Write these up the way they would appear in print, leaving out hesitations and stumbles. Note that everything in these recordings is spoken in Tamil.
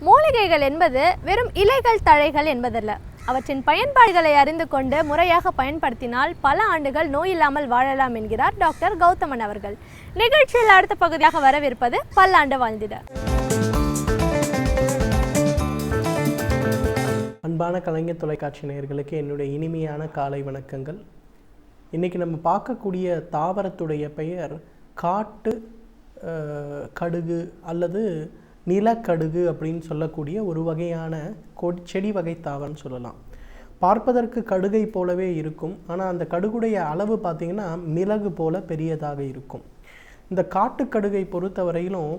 மூலிகைகள் என்பது வெறும் இலைகள் தழைகள் என்பதல்ல. அவற்றின் பயன்பாடுகளை அறிந்து கொண்டு முறையாக பயன்படுத்தினால் பல ஆண்டுகள் நோய் இல்லாமல் வாழலாம் என்கிறார் டாக்டர் கௌதமன் அவர்கள். நிகழ்ச்சியில் அடுத்த பகுதியாக வரவிருப்பது பல்லாண்டு வாழ்ந்திட. அன்பான கலைஞர் தொலைக்காட்சி நேயர்களுக்கு என்னுடைய இனிமையான காலை வணக்கங்கள். இன்றைக்கி நம்ம பார்க்கக்கூடிய தாவரத்துடைய பெயர் காட்டு கடுகு அல்லது நிலக்கடுகு அப்படின்னு சொல்லக்கூடிய ஒரு வகையான செடி வகை தாவரம்னு சொல்லலாம். பார்ப்பதற்கு கடுகை போலவே இருக்கும், ஆனால் அந்த கடுகுடைய அளவு பார்த்திங்கன்னா மிளகு போல பெரியதாக இருக்கும். இந்த காட்டுக்கடுகை பொறுத்தவரையிலும்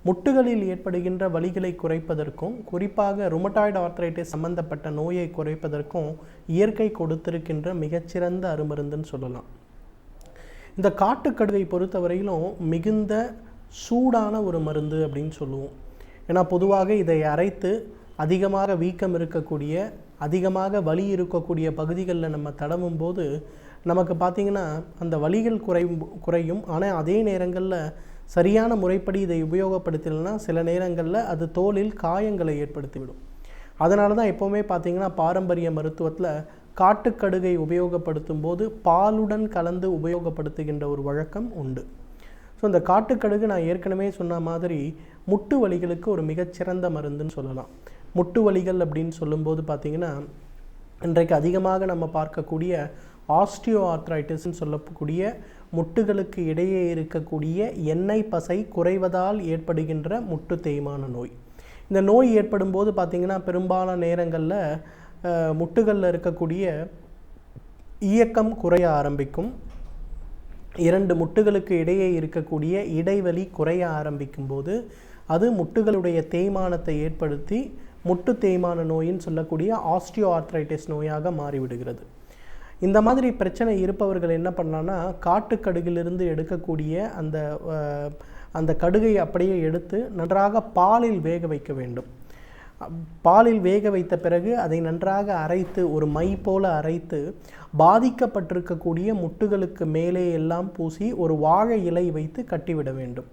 முட்டுகளில் ஏற்படுகின்ற வலிகளை குறைப்பதற்கும் குறிப்பாக ருமட்டாய்டு ஆர்த்ரைட்டிஸ் சம்பந்தப்பட்ட நோயை குறைப்பதற்கும் இயற்கை கொடுத்திருக்கின்ற மிகச்சிறந்த அருமருந்துன்னு சொல்லலாம். இந்த காட்டுக்கடுகை பொறுத்தவரையிலும் மிகுந்த சூடான ஒரு மருந்து அப்படின்னு சொல்லுவோம். ஏன்னா பொதுவாக இதை அரைத்து அதிகமாக வீக்கம் இருக்கக்கூடிய அதிகமாக வலி இருக்கக்கூடிய பகுதிகளில் நம்ம தடவும் போது நமக்கு பார்த்திங்கன்னா அந்த வலிகள் குறையும். ஆனால் அதே நேரங்களில் சரியான முறைப்படி இதை உபயோகப்படுத்தலைன்னா சில நேரங்களில் அது தோலில் காயங்களை ஏற்படுத்திவிடும். அதனால தான் எப்போவுமே பார்த்திங்கன்னா பாரம்பரிய மருத்துவத்தில் காட்டுக்கடுகை உபயோகப்படுத்தும் போது பாலுடன் கலந்து உபயோகப்படுத்துகின்ற ஒரு வழக்கம் உண்டு. ஸோ இந்த காட்டுக்கடுகு நான் ஏற்கனவே சொன்ன மாதிரி முட்டு வலிகளுக்கு ஒரு மிகச்சிறந்த மருந்துன்னு சொல்லலாம். முட்டு வலிகள் அப்படின்னு சொல்லும்போது பார்த்திங்கன்னா இன்றைக்கு அதிகமாக நம்ம பார்க்கக்கூடிய ஆஸ்டியோ ஆர்த்ரைட்டிஸ்ன்னு சொல்லக்கூடிய முட்டுகளுக்கு இடையே இருக்கக்கூடிய எண்ணெய் பசை குறைவதால் ஏற்படுகின்ற முட்டு தேய்மான நோய். இந்த நோய் ஏற்படும் போது பார்த்திங்கன்னா பெரும்பாலான நேரங்களில் முட்டுகளில் இருக்கக்கூடிய இயக்கம் குறைய ஆரம்பிக்கும். இரண்டு முட்டுகளுக்கு இடையே இருக்கக்கூடிய இடைவெளி குறைய ஆரம்பிக்கும் போது அது முட்டுகளுடைய தேய்மானத்தை ஏற்படுத்தி முட்டு தேய்மான நோயின்னு சொல்லக்கூடிய ஆஸ்டியோ ஆர்த்ரைட்டிஸ் நோயாக மாறிவிடுகிறது. இந்த மாதிரி பிரச்சனை இருப்பவர்கள் என்ன பண்ணலான்னா காட்டுக்கடுகிலிருந்து எடுக்கக்கூடிய அந்த கடுகை அப்படியே எடுத்து நன்றாக பாலில் வேக வைக்க வேண்டும். பாலில் வேக வைத்த பிறகு அதை நன்றாக அரைத்து ஒரு மை போல அரைத்து பாதிக்கப்பட்டிருக்கக்கூடிய முட்டுகளுக்கு மேலே எல்லாம் பூசி ஒரு வாழை இலை வைத்து கட்டிவிட வேண்டும்.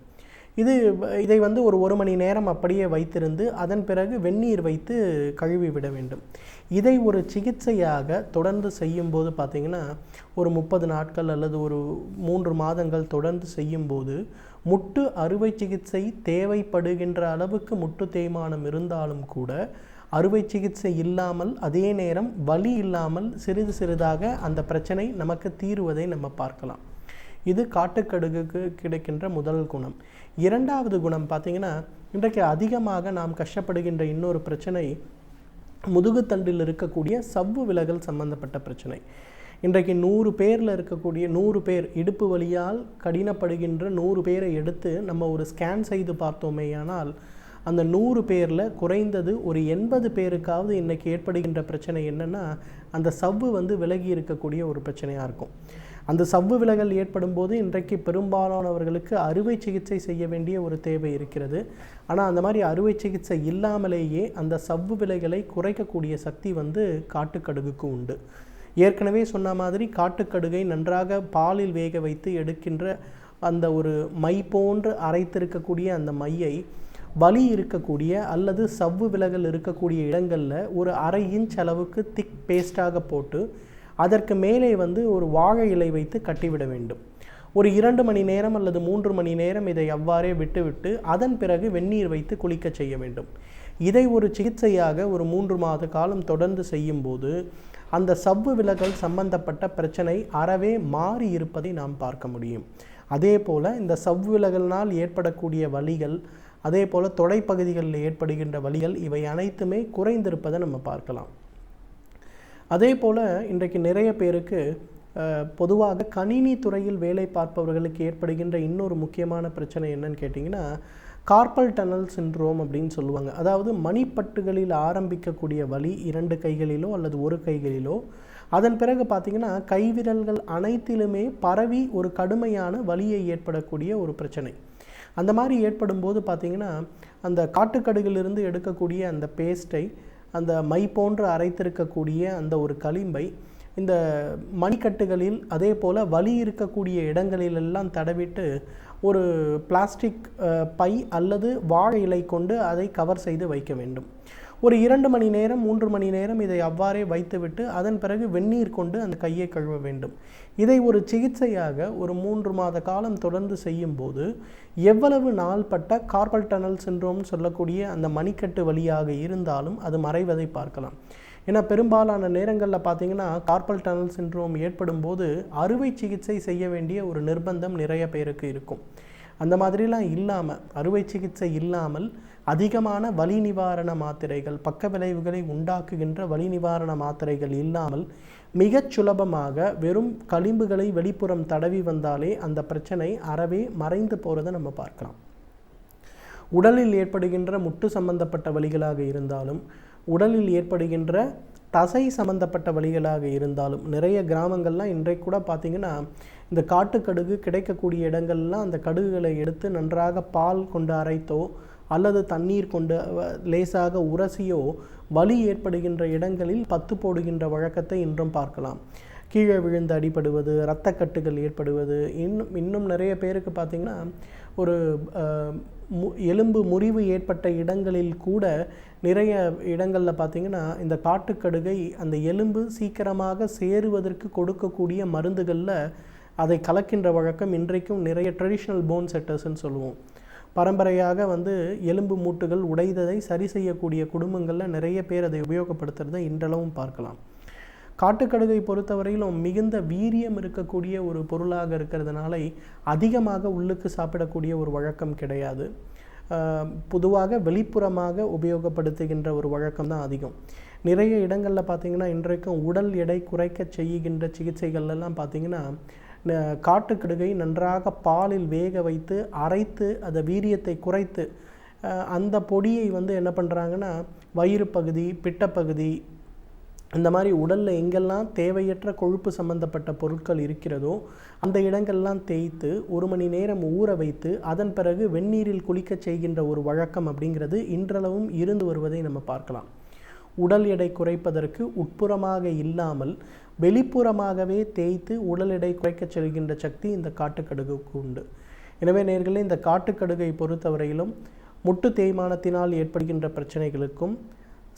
இதை ஒரு மணி நேரம் அப்படியே வைத்திருந்து அதன் பிறகு வெந்நீர் வைத்து கழுவி விட வேண்டும். இதை ஒரு சிகிச்சையாக தொடர்ந்து செய்யும்போது பார்த்திங்கன்னா ஒரு 30 நாட்கள் அல்லது ஒரு 3 மாதங்கள் தொடர்ந்து செய்யும்போது முட்டு அறுவை சிகிச்சை தேவைப்படுகின்ற அளவுக்கு முட்டு தேய்மானம் இருந்தாலும் கூட அறுவை சிகிச்சை இல்லாமல் அதே நேரம் வலி இல்லாமல் சிறிது சிறிதாக அந்த பிரச்சனை நமக்கு தீருவதை நம்ம பார்க்கலாம். இது காட்டுக்கடுகுக்கு கிடைக்கின்ற முதல் குணம். இரண்டாவது குணம் பார்த்திங்கன்னா இன்றைக்கு அதிகமாக நாம் கஷ்டப்படுகின்ற இன்னொரு பிரச்சனை முதுகுத்தண்டில் இருக்கக்கூடிய சவ்வு விலகல் சம்பந்தப்பட்ட பிரச்சனை. இன்றைக்கு 100 பேரில் இருக்கக்கூடிய 100 பேர் இடுப்பு வலியால் கடினப்படுகின்ற 100 பேரை எடுத்து நம்ம ஒரு ஸ்கேன் செய்து பார்த்தோமேயானால் அந்த 100 பேரில் குறைந்தது ஒரு 80 பேருக்காவது இன்றைக்கி ஏற்படுகின்ற பிரச்சனை என்னென்னா அந்த சவ்வு விலகி இருக்கக்கூடிய ஒரு பிரச்சனையாக இருக்கும். அந்த சவ்வு விலகல் ஏற்படும் போது இன்றைக்கு பெரும்பாலானவர்களுக்கு அறுவை சிகிச்சை செய்ய வேண்டிய ஒரு தேவை இருக்கிறது. ஆனால் அந்த மாதிரி அறுவை சிகிச்சை இல்லாமலேயே அந்த சவ்வு விலகலை குறைக்கக்கூடிய சக்தி காட்டுக்கடுகுக்கு உண்டு. ஏற்கனவே சொன்ன மாதிரி காட்டுக்கடுகை நன்றாக பாலில் வேக வைத்து எடுக்கின்ற அந்த ஒரு மை போன்று அரைத்திருக்கக்கூடிய அந்த மையை வலி இருக்கக்கூடிய அல்லது சவ்வு விலகல் இருக்கக்கூடிய இடங்களில் ஒரு 1/2 இன்ச் அளவுக்கு திக் பேஸ்டாக போட்டு அதற்கு மேலே ஒரு வாழை இலை வைத்து கட்டிவிட வேண்டும். ஒரு 2 மணி நேரம் அல்லது 3 மணி நேரம் இதை அவ்வாறே விட்டுவிட்டு அதன் பிறகு வெந்நீர் வைத்து குளிக்க செய்ய வேண்டும். இதை ஒரு சிகிச்சையாக ஒரு 3 மாத காலம் தொடர்ந்து செய்யும்போது அந்த சவ்வு விலகல் சம்பந்தப்பட்ட பிரச்சனை அறவே மாறி இருப்பதை நாம் பார்க்க முடியும். அதே போல் இந்த சவ்வு விலகலினால் ஏற்படக்கூடிய வலிகள், அதே போல் தொடைப்பகுதிகளில் ஏற்படுகின்ற வலிகள், இவை அனைத்துமே குறைந்திருப்பதை நம்ம பார்க்கலாம். அதே போல் இன்றைக்கு நிறைய பேருக்கு பொதுவாக கணினி துறையில் வேலை பார்ப்பவர்களுக்கு ஏற்படுகின்ற இன்னொரு முக்கியமான பிரச்சனை என்னன்னு கேட்டிங்கன்னா கார்பல் டனல் சிண்ட்ரோம் அப்படின்னு சொல்லுவாங்க. அதாவது மணிப்பட்டுகளில் ஆரம்பிக்கக்கூடிய வலி 2 கைகளிலோ அல்லது ஒரு கைகளிலோ அதன் பிறகு பார்த்திங்கன்னா கைவிரல்கள் அனைத்திலுமே பரவி ஒரு கடுமையான வலியை ஏற்படக்கூடிய ஒரு பிரச்சனை. அந்த மாதிரி ஏற்படும் போது பார்த்திங்கன்னா அந்த காட்டுக்கடுகிலிருந்து எடுக்கக்கூடிய அந்த பேஸ்ட்டை, அந்த மை போன்று அரைத்திருக்கக்கூடிய அந்த ஒரு களிம்பை இந்த மணிக்கட்டுகளில் அதே போல் வலி இருக்கக்கூடிய இடங்களிலெல்லாம் தடவிட்டு ஒரு பிளாஸ்டிக் பை அல்லது வாழை இலை கொண்டு அதை கவர் செய்து வைக்க வேண்டும். ஒரு 2 மணி நேரம் 3 மணி நேரம் இதை அவ்வாறே வைத்துவிட்டு அதன் பிறகு வெந்நீர் கொண்டு அந்த கையை கழுவ வேண்டும். இதை ஒரு சிகிச்சையாக ஒரு 3 மாத காலம் தொடர்ந்து செய்யும்போது எவ்வளவு நாள்பட்ட கார்பல் டனல் சிண்ட்ரோம்னு சொல்லக்கூடிய அந்த மணிக்கட்டு வலியாக இருந்தாலும் அது மறைவதை பார்க்கலாம். ஏன்னா பெரும்பாலான நேரங்களில் பார்த்திங்கன்னா கார்பல் டனல் சிண்ட்ரோம் ஏற்படும் போது அறுவை சிகிச்சை செய்ய வேண்டிய ஒரு நிர்பந்தம் நிறைய பேருக்கு இருக்கும். அந்த மாதிரிலாம் இல்லாமல், அறுவை சிகிச்சை இல்லாமல் அதிகமான வலி நிவாரண மாத்திரைகள், பக்க விளைவுகளை உண்டாக்குகின்ற வலி நிவாரண மாத்திரைகள் இல்லாமல் மிகச் சுலபமாக வெறும் களிம்புகளை வெளிப்புறம் தடவி வந்தாலே அந்த பிரச்சனை அறவே மறைந்து போகிறத நம்ம பார்க்கலாம். உடலில் ஏற்படுகின்ற முட்டு சம்பந்தப்பட்ட வலிகளாக இருந்தாலும், உடலில் ஏற்படுகின்ற தசை சம்பந்தப்பட்ட வலிகளாக இருந்தாலும், நிறைய கிராமங்கள்லாம் இன்றைக்கு கூட பார்த்திங்கன்னா இந்த காட்டுக்கடுகு கிடைக்கக்கூடிய இடங்கள்லாம் அந்த கடுகுகளை எடுத்து நன்றாக பால் கொண்டு அரைத்தோ அல்லது தண்ணீர் கொண்டு லேசாக உரசியோ வலி ஏற்படுகின்ற இடங்களில் பத்து போடுகின்ற வழக்கத்தை இன்றும் பார்க்கலாம். கீழே விழுந்து அடிபடுவது, இரத்தக்கட்டுகள் ஏற்படுவது, இன்னும் நிறைய பேருக்கு பார்த்திங்கன்னா ஒரு எலும்பு முறிவு ஏற்பட்ட இடங்களில் கூட நிறைய இடங்களில் பார்த்திங்கன்னா இந்த காட்டுக்கடுகை அந்த எலும்பு சீக்கிரமாக சேருவதற்கு கொடுக்கக்கூடிய மருந்துகளில் அதை கலக்கின்ற வழக்கம் இன்றைக்கும் நிறைய ட்ரெடிஷ்னல் போன் செட்டர்ஸ்ன்னு சொல்லுவோம். பரம்பரையாக எலும்பு மூட்டுகள் உடைந்ததை சரி செய்யக்கூடிய குடும்பங்களில் நிறைய பேர் அதை உபயோகப்படுத்துறதை இன்றளவும் பார்க்கலாம். காட்டுக்கடுகை பொறுத்தவரையிலும் மிகுந்த வீரியம் இருக்கக்கூடிய ஒரு பொருளாக இருக்கிறதுனால அதிகமாக உள்ளுக்கு சாப்பிடக்கூடிய ஒரு வழக்கம் கிடையாது. பொதுவாக வெளிப்புறமாக உபயோகப்படுத்துகின்ற ஒரு வழக்கம் தான் அதிகம். நிறைய இடங்களில் பார்த்திங்கன்னா இன்றைக்கும் உடல் எடை குறைக்க செய்கின்ற சிகிச்சைகள்லாம் பார்த்திங்கன்னா காட்டுக்கடுகை நன்றாக பாலில் வேக வைத்து அரைத்து அதை வீரியத்தை குறைத்து அந்த பொடியை என்ன பண்ணுறாங்கன்னா வயிறு பகுதி, பிட்டப்பகுதி, இந்த மாதிரி உடலில் எங்கெல்லாம் தேவையற்ற கொழுப்பு சம்பந்தப்பட்ட பொருட்கள் இருக்கிறதோ அந்த இடங்கள்லாம் தேய்த்து 1 மணி நேரம் ஊற வைத்து அதன் பிறகு வெந்நீரில் குளிக்க செய்கின்ற ஒரு வழக்கம் அப்படிங்கிறது இன்றளவும் இருந்து வருவதை நம்ம பார்க்கலாம். உடல் எடை குறைப்பதற்கு உட்புறமாக இல்லாமல் வெளிப்புறமாகவே தேய்த்து உடல் எடை குறைக்க செல்கின்ற சக்தி இந்த காட்டுக்கடுகுக்கு உண்டு. எனவே நேயர்களே, இந்த காட்டுக்கடுகை பொறுத்தவரையிலும் முட்டு தேய்மானத்தினால் ஏற்படுகின்ற பிரச்சனைகளுக்கும்,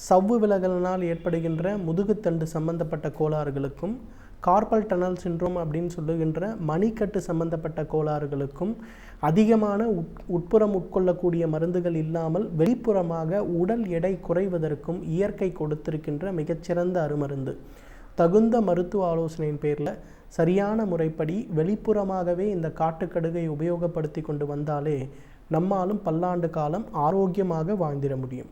சவ்வு விலகலினால் ஏற்படுகின்ற முதுகுத்தண்டு சம்பந்தப்பட்ட கோளாறுகளுக்கும், கார்பல் டனல் சிண்ட்ரோம் அப்படின்னு சொல்லுகின்ற மணிக்கட்டு சம்பந்தப்பட்ட கோளாறுகளுக்கும் அதிகமான உட்புறம் உட்கொள்ளக்கூடிய மருந்துகள் இல்லாமல் வெளிப்புறமாக உடல் எடை குறைவதற்கும் இயற்கை கொடுத்திருக்கின்ற மிகச்சிறந்த அருமருந்து. தகுந்த மருத்துவ ஆலோசனையின் பேரில் சரியான முறைப்படி வெளிப்புறமாகவே இந்த காட்டுக்கடுகை உபயோகப்படுத்தி கொண்டு வந்தாலே நம்மாலும் பல்லாண்டு காலம் ஆரோக்கியமாக வாழ்ந்திட முடியும்.